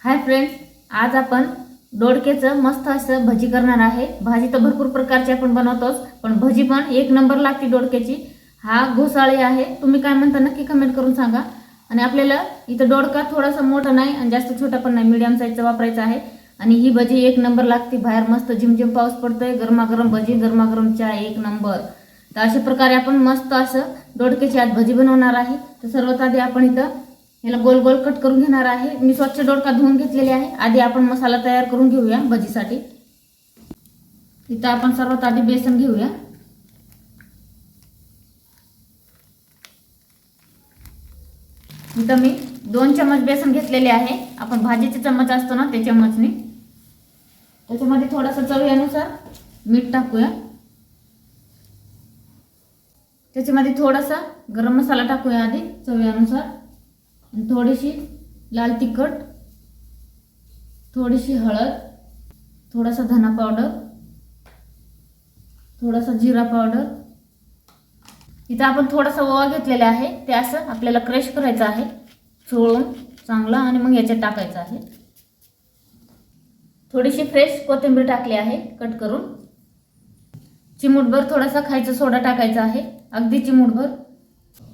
Hi friends, आज आपण दोडक्याचं मस्त असं भजी करणार आहे। भाजी तर भरपूर प्रकारची आपण बनवतोच, पण भजी पण एक नंबर लागते दोडक्याची। हा घोसाळी आहे, तुम्ही काय म्हणता नक्की कमेंट करून सांगा। आणि आपल्याला इथं दोडका थोडासा मोठा नाही आणि जास्त छोटा पण नाही, मीडियम साईजचा वापरायचा आहे। आणि ही भजी एक नंबर लागते। बाहेर मस्त झिमझिम पाऊस पडतोय, गरमागरम भजी, गरमागरम चहा, एक नंबर। तर अशा प्रकारे आपण मस्त असं दोडक्याची आज भजी बनवणार आहे। तर सर्वात आधी आपण इथं याला गोल गोल कट करून घेणार आहे। मी स्वच्छ दोडका धुवून घेतलेले आहे। आधी आपण मसाला तयार करून घेऊया भजीसाठी। इथं आपण सर्वात आधी बेसन घेऊया। इथं मी 2 चमच बेसन घेतलेले आहे। आपण भाजीचे चमच असतो ना त्या चमचने। त्याच्यामध्ये थोडासा चवीनुसार मीठ टाकूया। त्याच्यामध्ये थोडासा गरम मसाला टाकूया आधी चवीनुसार, थोडीशी लाल तिखट, थोडीशी हळद, थोडासा धना पावडर, थोडासा जिरा पावडर। इथं आपण थोडासा ओवा घेतलेला आहे, ते असं आपल्याला क्रश करायचं आहे चोळून चांगला, आणि मग याच्यात टाकायचं आहे। थोडीशी फ्रेश कोथिंबीर टाकली आहे कट करून। चिमूटभर थोडासा खायचा सोडा टाकायचा आहे, अगदी चिमूटभर।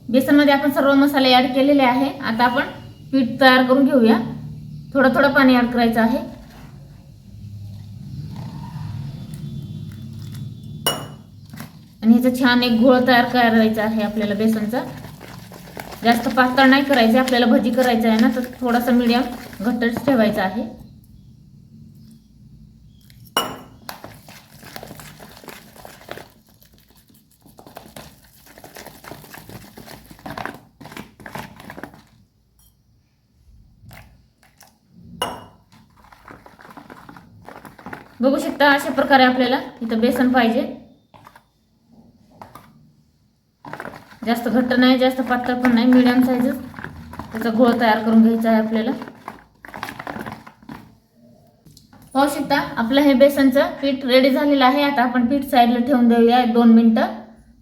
बेसनमध्ये आपण सर्व मसाले ॲड केलेले आहे। आता आपण पीठ तयार करून घेऊया। थोडं थोडं पाणी ॲड करायचं आहे। आणि ह्याचा छान एक घोळ तयार करायचा आहे आपल्याला बेसनचा। जास्त पातळ नाही करायचे, आपल्याला भजी करायचं आहे ना, तर थोडासा मीडियम घट्टच ठेवायचा आहे। बघू शकता अशा प्रकारे आपल्याला इथं बेसन पाहिजे। जास्त घट्ट नाही, जास्त पातळ पण नाही, मीडियम साईज त्याचा घोळ तयार करून घ्यायचा आहे आपल्याला। पाहू शकता आपलं हे बेसनचं पीठ रेडी झालेलं आहे। आता आपण पीठ साईडला ठेवून देऊया 2 मिनिटं,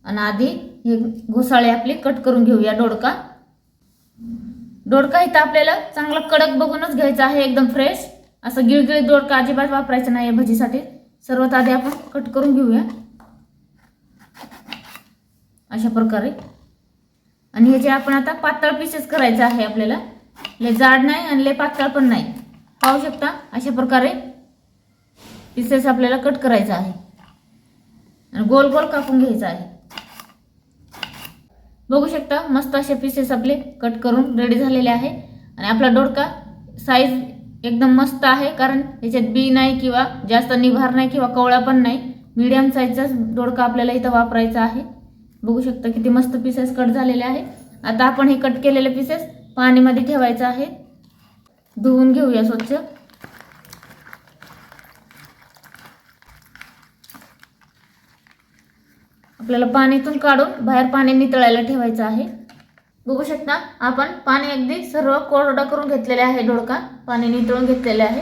आणि आधी हे घोसाळे आपली कट करून घेऊया। दोडका इथं आपल्याला चांगला कडक बघूनच घ्यायचा आहे, एकदम फ्रेश। असं गिळगिळीत दोडका अजिबात वापरायचं नाही भजीसाठी। सर्वात आधी आपण कट करून घेऊया अशा प्रकारे। आणि ह्याचे आपण आता पातळ पीसेस करायचे आहे आपल्याला, लय जाड नाही आणि लय पातळ पण नाही। पाहू शकता अशा प्रकारे पीसेस आपल्याला कट करायचे आहे आणि गोल गोल कापून घ्यायचं आहे। बघू शकता मस्त असे पीसेस आपले कट करून रेडी झालेले आहे। आणि आपला दोडका साईज एकदम मस्त आहे, कारण याच्यात बी नाही किंवा जास्त निभार नाही किंवा कवळा पण नाही, मीडियम साईजचा दोडका आपल्याला इथं वापरायचा आहे। बघू शकता किती मस्त पीसेस कट झालेले आहे। आता आपण हे कट केलेले पीसेस पाण्यामध्ये ठेवायचं आहे, धुवून घेऊया स्वच्छ। आपल्याला पाण्यातून काढून बाहेर पाणी नितळायला ठेवायचं आहे। बघू शकता आपण पाणी अगदी सर्व कोरडा करून घेतलेले आहे, दोडका पाणी नितळून घेतलेले आहे।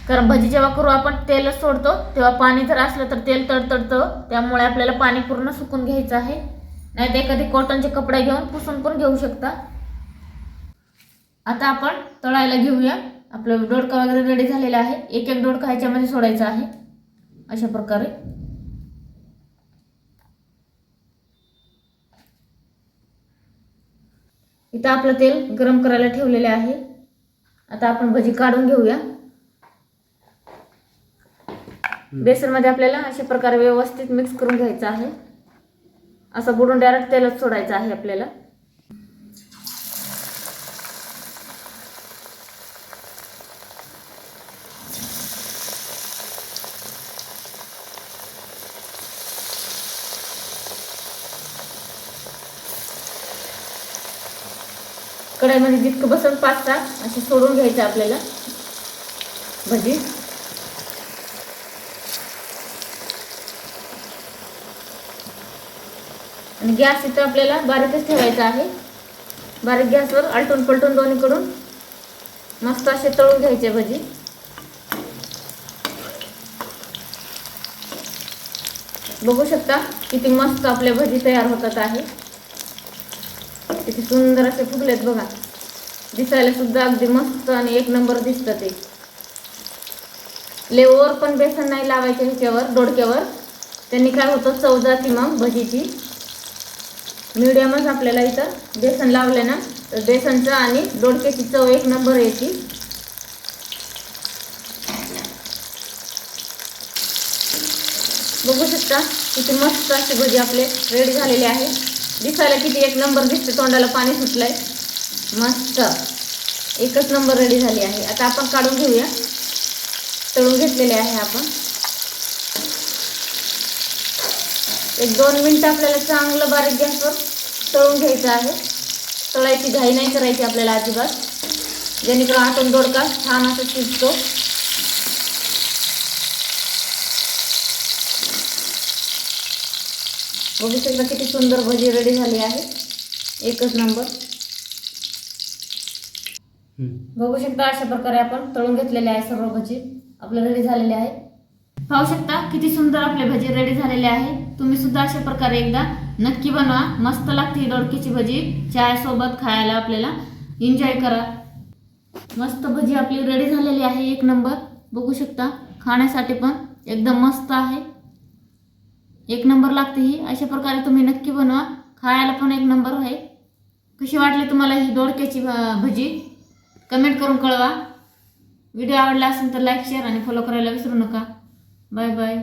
कारण भजी जेव्हा करू आपण तेलच सोडतो, तेव्हा पाणी जर असलं तर तेल तडतडतं, त्यामुळे आपल्याला पाणी पूर्ण सुकून घ्यायचं आहे। नाहीतर एखादी कॉटनचे कपडे घेऊन पुसून पण घेऊ शकता। आता आपण तळायला घेऊया। आपलं दोडका वगैरे रेडी झालेला आहे। एक एक दोडका ह्याच्यामध्ये सोडायचा आहे अशा प्रकारे। इथं आपलं तेल गरम करायला ठेवलेले आहे। आता आपण भजी काढून घेऊया। बेसनमध्ये आपल्याला अशा प्रकारे व्यवस्थित मिक्स करून घ्यायचं आहे। असं बुडून डायरेक्ट तेलच सोडायचं आहे आपल्याला। कढईमध्ये जितकं बसल 5-6 असे सोडून घ्यायचं आपल्याला भजी। आणि गॅस इथं आपल्याला बारीकच ठेवायचा आहे। बारीक गॅसवर आलटून पलटून दोन्हीकडून मस्त असे तळून घ्यायचे भजी। बघू शकता किती मस्त आपले भजी तयार होतात आहे। किती सुंदर असे फुगलेत बघा। दिसायला सुद्धा अगदी मस्त आणि एक नंबर दिसतं ते. लेवर पण बेसन नाही लावायचे ह्याच्यावर दोडक्यावर, त्यांनी काय होतं चव जाती मग भजीची. मीडियमच आपल्याला इथं बेसन लावले ना तर बेसनचं आणि दोडक्याची चव एक नंबर येते. बघू शकता किती मस्त अशी भजी आपले रेडी झालेली आहे. दिसायला किती एक नंबर दिसते, तोंडाला पाणी सुटलंय. मस्त एकच नंबर रेडी झाली आहे. आता आपण काढून घेऊया. तळून घेतलेले आहे आपण. 1-2 मिनिटं आपल्याला चांगलं बारीक गॅसवर तळून घ्यायचं आहे. तळायची घाई नाही करायची आपल्याला अजिबात, जेणेकरून आतून दोडका छान असं शिजतो. बघू शकता किती सुंदर भजी रेडी झाली आहे, एकच नंबर. बघू शकता अशा प्रकारे आपण तळून घेतलेले आहे सर्व भजी आपले रेडी झालेले आहे. पाहू शकता किती सुंदर आपले भजी रेडी झालेले आहे. तुम्ही सुद्धा अशा प्रकारे एकदा नक्की बनवा. मस्त लागते दोडक्याची भजी, चाय सोबत खायला आपल्याला एन्जॉय करा. मस्त भजी आपली रेडी झालेली आहे, एक नंबर. बघू शकता खाण्यासाठी पण एकदम मस्त आहे, एक नंबर लागते ही. अशा प्रकारे तुम्ही नक्की बनवा, खायला पण एक नंबर आहे. कशी वाटली तुम्हाला ही दोडक्याची भजी कमेंट करून कळवा. व्हिडिओ आवडला असेल तर लाईक शेअर आणि फॉलो करायला विसरू नका. Bye bye.